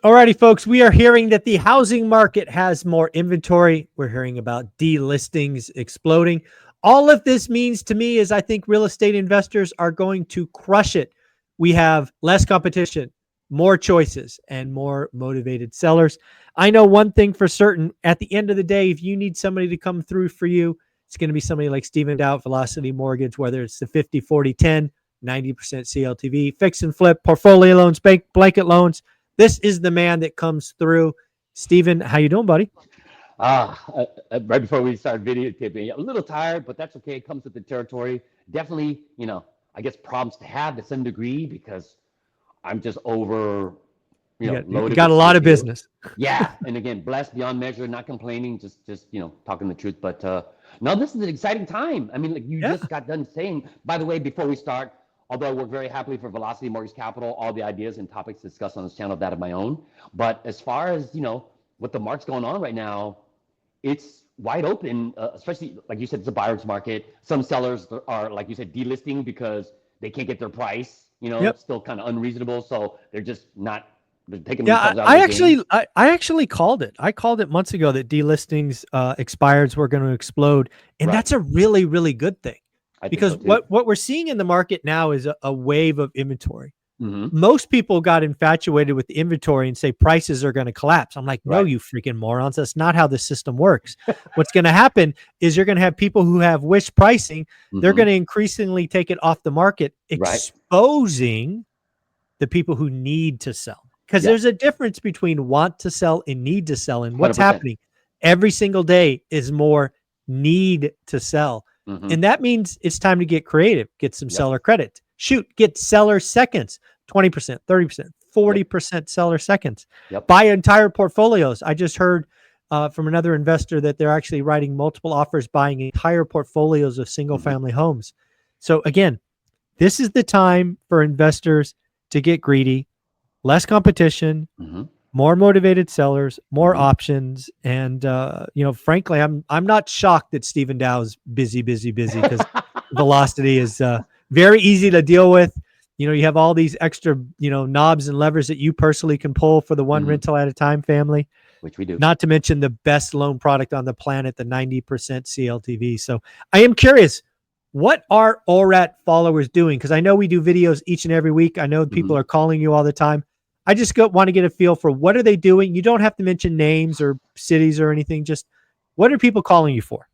Alrighty, folks, we are hearing that the housing market has more inventory. We're hearing about delistings exploding. All of this means to me is I think real estate investors are going to crush it. We have less competition, more choices, and more motivated sellers. I know one thing for certain. At the end of the day, if you need somebody to come through for you, it's going to be somebody like Stephen Dow, Velocity Mortgage, whether it's the 50, 40, 10, 90% CLTV, fix and flip, portfolio loans, blanket loans. This is the man that comes through. Steven, how you doing, buddy? Right before we start videotaping, a little tired, but that's okay. It comes with the territory. Definitely, I guess problems to have to some degree because I'm just over, You loaded got a lot of business. Yeah, and again, blessed beyond measure, not complaining, just talking the truth. But no, this is an exciting time. I mean, like you just got done saying. By the way, before we start, although I work very happily for Velocity Mortgage Capital, all the ideas and topics discussed on this channel, that of my own. But as far as what the market's going on right now, it's wide open, especially like you said, it's a buyer's market. Some sellers are, like you said, delisting because they can't get their price. It's still kind of unreasonable, so they're just not. They're taking themselves out of the game. I actually called it. I called it months ago that delistings expireds were going to explode, and that's a really, really good thing. Because what we're seeing in the market now is a wave of inventory. Mm-hmm. Most people got infatuated with the inventory and say prices are going to collapse. I'm like, no, you freaking morons. That's not how the system works. What's going to happen is you're going to have people who have wish pricing. Mm-hmm. They're going to increasingly take it off the market, exposing the people who need to sell. Because there's a difference between want to sell and need to sell. And what's 100%. Happening every single day is more need to sell. Mm-hmm. And that means it's time to get creative, get some seller credit. Shoot, get seller seconds, 20%, 30%, 40% seller seconds. Buy entire portfolios. I just heard from another investor that they're actually writing multiple offers, buying entire portfolios of single family homes. So again, this is the time for investors to get greedy, less competition, more motivated sellers, more options. And, frankly, I'm not shocked that Stephen Dow is busy because Velocity is very easy to deal with. You have all these extra, knobs and levers that you personally can pull for the one rental at a time family, which we do. Not to mention the best loan product on the planet, the 90% CLTV. So I am curious, what are ORAT followers doing? Because I know we do videos each and every week. I know people are calling you all the time. I just want to get a feel for what are they doing. You don't have to mention names or cities or anything. Just what are people calling you for?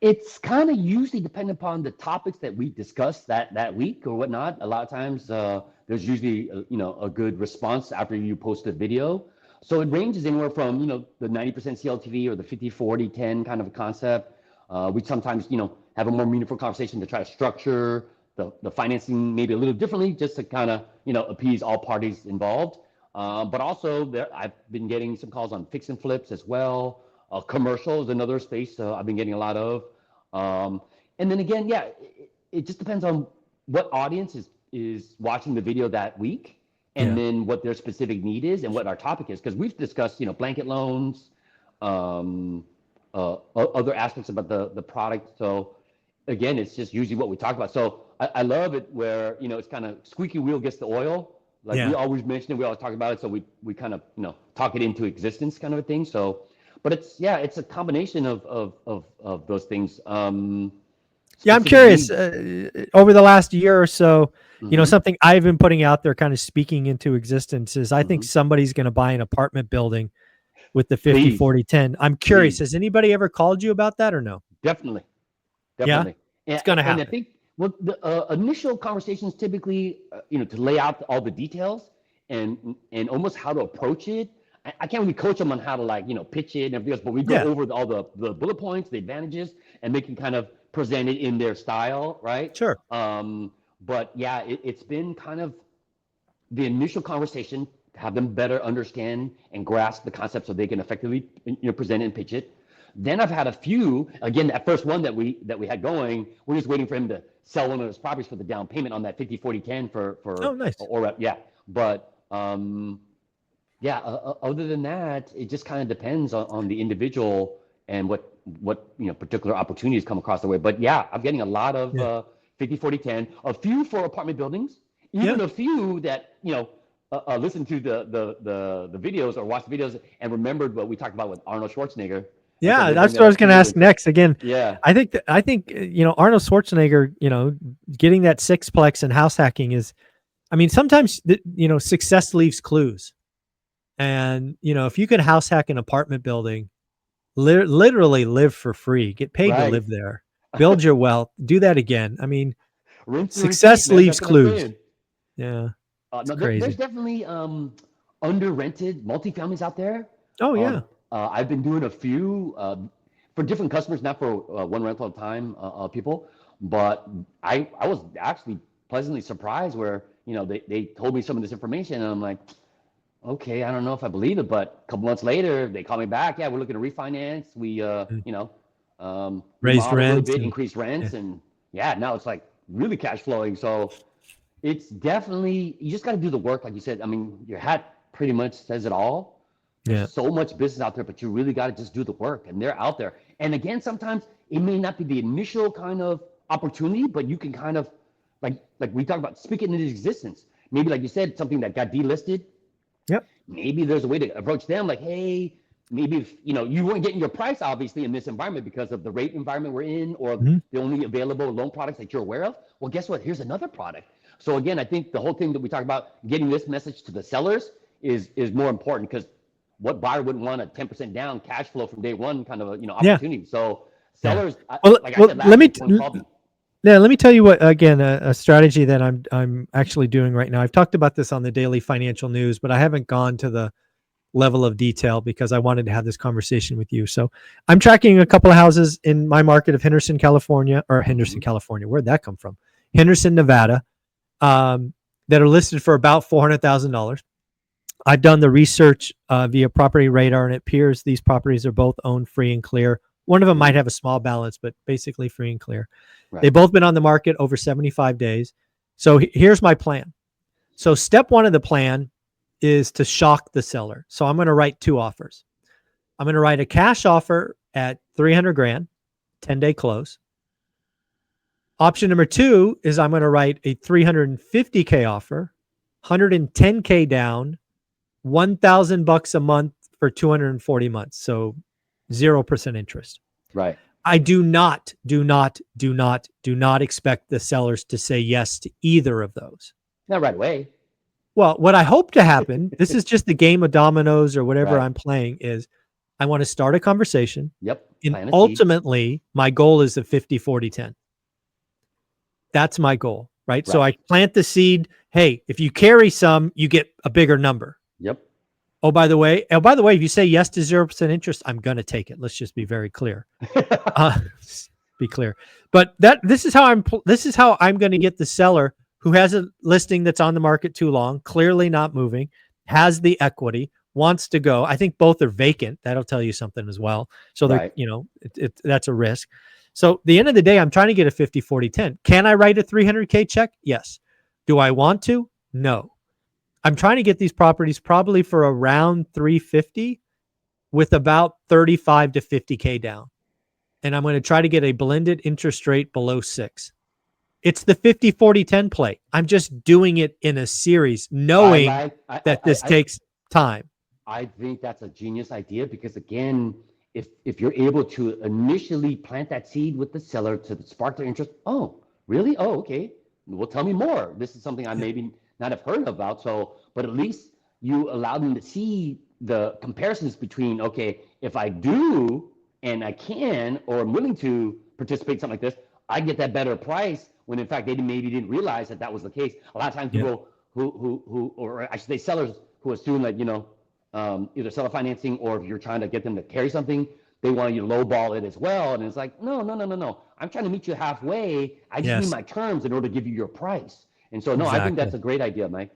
It's kind of usually dependent upon the topics that we discussed that week or whatnot. A lot of times there's usually a good response after you post a video. So it ranges anywhere from the 90% CLTV or the 50, 40, 10 kind of a concept. We sometimes have a more meaningful conversation to try to structure the financing maybe a little differently, just to kind of appease all parties involved. But also I've been getting some calls on fix and flips as well. Commercial is another space I've been getting a lot of. And then again, it just depends on what audience is watching the video that week, and then what their specific need is and what our topic is. Because we've discussed blanket loans, other aspects about the product. So again, it's just usually what we talk about. So I love it where it's kind of squeaky wheel gets the oil. Like we always mention it, we always talk about it. So we kind of talk it into existence, kind of a thing. So. But it's a combination of those things. I'm curious. Over the last year or so, something I've been putting out there, kind of speaking into existence, is I think somebody's going to buy an apartment building with the 50, 40, 10. I'm curious. Has anybody ever called you about that or no? Definitely. Yeah, it's going to happen. And I think the initial conversations typically, to lay out all the details and almost how to approach it. I can't really coach them on how to pitch it and everything else, but we go over all the bullet points, the advantages, and they can kind of present it in their style, right? Sure. But it's been kind of the initial conversation to have them better understand and grasp the concept so they can effectively present it and pitch it. Then I've had a few, again, that first one that we had going, we're just waiting for him to sell one of his properties for the down payment on that 50, 40, 10 for nice. But other than that, it just kind of depends on the individual and what particular opportunities come across the way. But I'm getting a lot of 50, 40, 10, a few for apartment buildings, even a few that listened to the videos or watched the videos and remembered what we talked about with Arnold Schwarzenegger. Yeah, that's what I was going to ask next. Again, yeah, I think Arnold Schwarzenegger, getting that sixplex and house hacking is, I mean, sometimes success leaves clues, and if you could house hack an apartment building, literally live for free, get paid to live there, build your wealth, do that again. I mean, success leaves clues. Yeah. No, there's definitely under-rented multifamilies out there. Oh, yeah. I've been doing a few for different customers, not for one rental at a time people, but I was actually pleasantly surprised where, they told me some of this information and I'm like, okay, I don't know if I believe it, but a couple months later, they call me back. Yeah, we're looking to refinance. We, raised rents, increased rents, and now it's like really cash flowing. So it's definitely, you just got to do the work, like you said. I mean, your hat pretty much says it all. There's so much business out there, but you really got to just do the work, and they're out there. And again, sometimes it may not be the initial kind of opportunity, but you can kind of, like we talked about, speak it into existence. Maybe, like you said, something that got delisted. Yep. Maybe there's a way to approach them, like, hey, maybe if you weren't getting your price obviously in this environment because of the rate environment we're in, or the only available loan products that you're aware of. Well, guess what? Here's another product. So again, I think the whole thing that we talk about, getting this message to the sellers is more important, because what buyer wouldn't want a 10% down cash flow from day one kind of opportunity? So sellers, let me tell you what, again, a strategy that I'm actually doing right now. I've talked about this on the daily financial news, but I haven't gone to the level of detail because I wanted to have this conversation with you. So I'm tracking a couple of houses in my market of Henderson, California. Where'd that come from? Henderson, Nevada, that are listed for about $400,000. I've done the research via Property Radar, and it appears these properties are both owned free and clear. One of them might have a small balance, but basically free and clear. Right. They've both been on the market over 75 days. So here's my plan. So step one of the plan is to shock the seller. So I'm going to write two offers. I'm going to write a cash offer at $300,000, 10-day close. Option number two is I'm going to write a $350K offer, $110K down, $1,000 a month for 240 months. So 0% interest. Right. I do not expect the sellers to say yes to either of those. Not right away. Well, what I hope to happen, this is just the game of dominoes or whatever I'm playing, is I want to start a conversation. Yep. And ultimately, my goal is a 50-40-10. That's my goal, right? So I plant the seed. Hey, if you carry some, you get a bigger number. Yep. Oh, by the way, if you say yes to 0% interest, I'm going to take it. Let's just be very clear. Be clear. But this is how I'm going to get the seller who has a listing that's on the market too long, clearly not moving, has the equity, wants to go. I think both are vacant. That'll tell you something as well. So they're, that's a risk. So at the end of the day, I'm trying to get a 50-40-10. Can I write a $300K check? Yes. Do I want to? No. I'm trying to get these properties probably for around $350 with about $35 to $50K down. And I'm going to try to get a blended interest rate below 6. It's the 50-40-10 play. I'm just doing it in a series, knowing that this takes time. I think that's a genius idea, because again, if you're able to initially plant that seed with the seller to spark their interest, oh, really? Oh, okay. Well, tell me more. This is something I maybe not have heard about. So, but at least you allow them to see the comparisons between, okay, if I do and I can, or I'm willing to participate in something like this, I get that better price, when in fact they maybe didn't realize that was the case. A lot of times people who or I should say sellers who assume that, either seller financing, or if you're trying to get them to carry something, they want you to lowball it as well. And it's like, no. I'm trying to meet you halfway. I just need my terms in order to give you your price. And so, I think that's a great idea, Mike.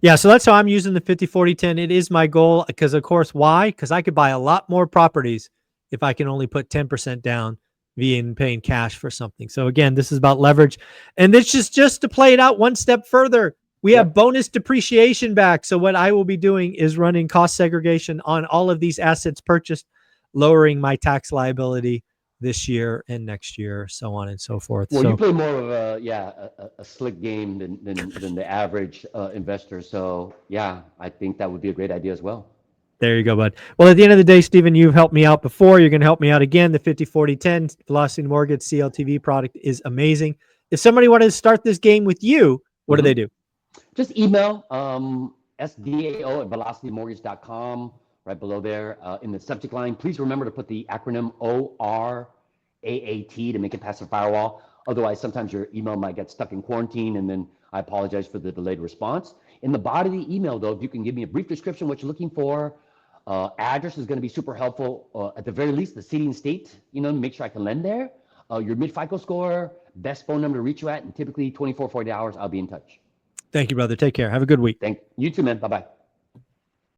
Yeah, so that's how I'm using the 50-40-10. It is my goal, because of course, why? Because I could buy a lot more properties if I can only put 10% down via paying cash for something. So again, this is about leverage. And this is just to play it out one step further. We have bonus depreciation back. So what I will be doing is running cost segregation on all of these assets purchased, lowering my tax liability this year and next year, so on and so forth. Well, so you play more of a slick game than the average investor. So yeah, I think that would be a great idea as well. There you go, bud. Well, at the end of the day, Stephen, you've helped me out before. You're going to help me out again. The 50-40-10 Velocity Mortgage CLTV product is amazing. If somebody wanted to start this game with you, what do they do? Just email sdao@velocitymortgage.com right below there in the subject line. Please remember to put the acronym ORAAT to make it past the firewall. Otherwise, sometimes your email might get stuck in quarantine, and then I apologize for the delayed response. In the body of the email, though, if you can give me a brief description, what you're looking for, address is going to be super helpful. At the very least, the city and state, make sure I can lend there. Your mid-FICO score, best phone number to reach you at, and typically 24, 40 hours, I'll be in touch. Thank you, brother. Take care. Have a good week. Thank you too, man. Bye-bye.